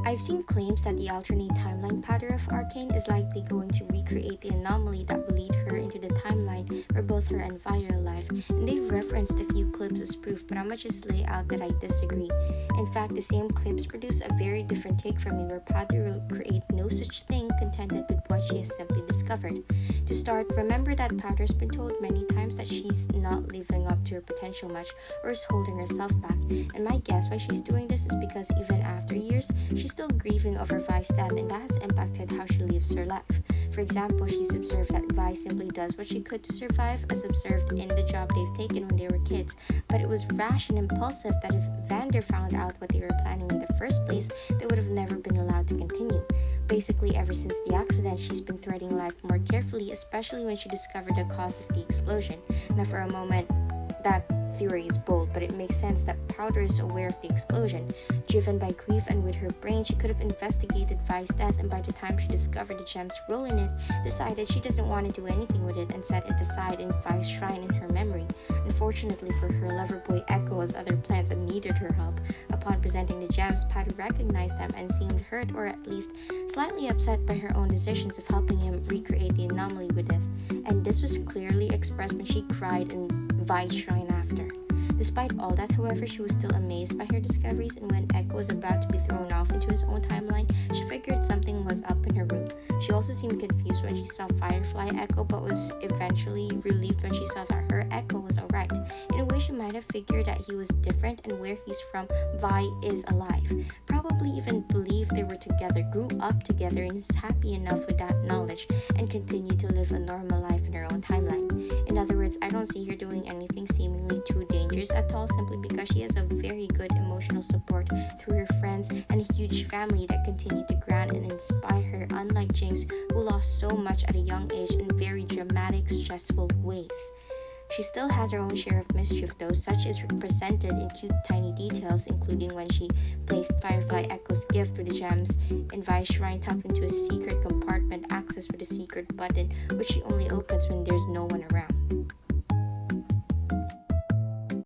I've seen claims that the alternate timeline powder of Arcane is likely going to recreate the anomaly that will lead her into the timeline where both her and Vi are alive, and they've referenced a few clips as proof, but I'ma just lay out that I disagree. In fact, the same clips produce a very different take from me where Powder will create no such thing contented with what she has simply discovered. To start, remember that Powder's been told many times that she's not living up to her potential much or is holding herself back, and my guess why she's doing this is because even after years, she's still grieving over Vi's death, and that has impacted how she lives her life. For example, she's observed that Vi simply does what she could to survive, as observed in the job they've taken when they were kids, but it was rash and impulsive that if Vander found out what they were planning in the first place, they would have never been allowed to continue. Basically, ever since the accident, she's been threading life more carefully, especially when she discovered the cause of the explosion. Now, for a moment, that theory is bold, but it makes sense that Powder is aware of the explosion. Driven by grief and with her brain, she could have investigated Vi's death, and by the time she discovered the gem's role in it, decided she doesn't want to do anything with it and set it aside in Vi's shrine in her memory. Unfortunately for her, lover boy Echo has other plans and needed her help. Upon presenting the gems, Powder recognized them and seemed hurt, or at least slightly upset by her own decisions of helping him recreate the anomaly with it. And this was clearly expressed when she cried in Vi's shrine after. Despite all that, however, she was still amazed by her discoveries, and when Echo was about to be thrown off into his own timeline, she figured something was up in her room. She also seemed confused when she saw Firefly Echo, but was eventually relieved when she saw that her Echo was alright. In a way, she might have figured that he was different, and where he's from, Vi is alive. Probably even believed they were together, grew up together, and is happy enough with that knowledge, and continued to live a normal life in her own timeline. In other words, I don't see her doing anything seemingly too dangerous at all, simply because she has a very good emotional support through her friends and a huge family that continue to ground and inspire her, unlike Jinx, who lost so much at a young age in very dramatic, stressful ways. She still has her own share of mischief though, such is represented in cute tiny details, including when she placed Firefly Echo's gift with the gems in Vi's shrine tucked into a secret compartment accessed with a secret button, which she only opens when there's no one around.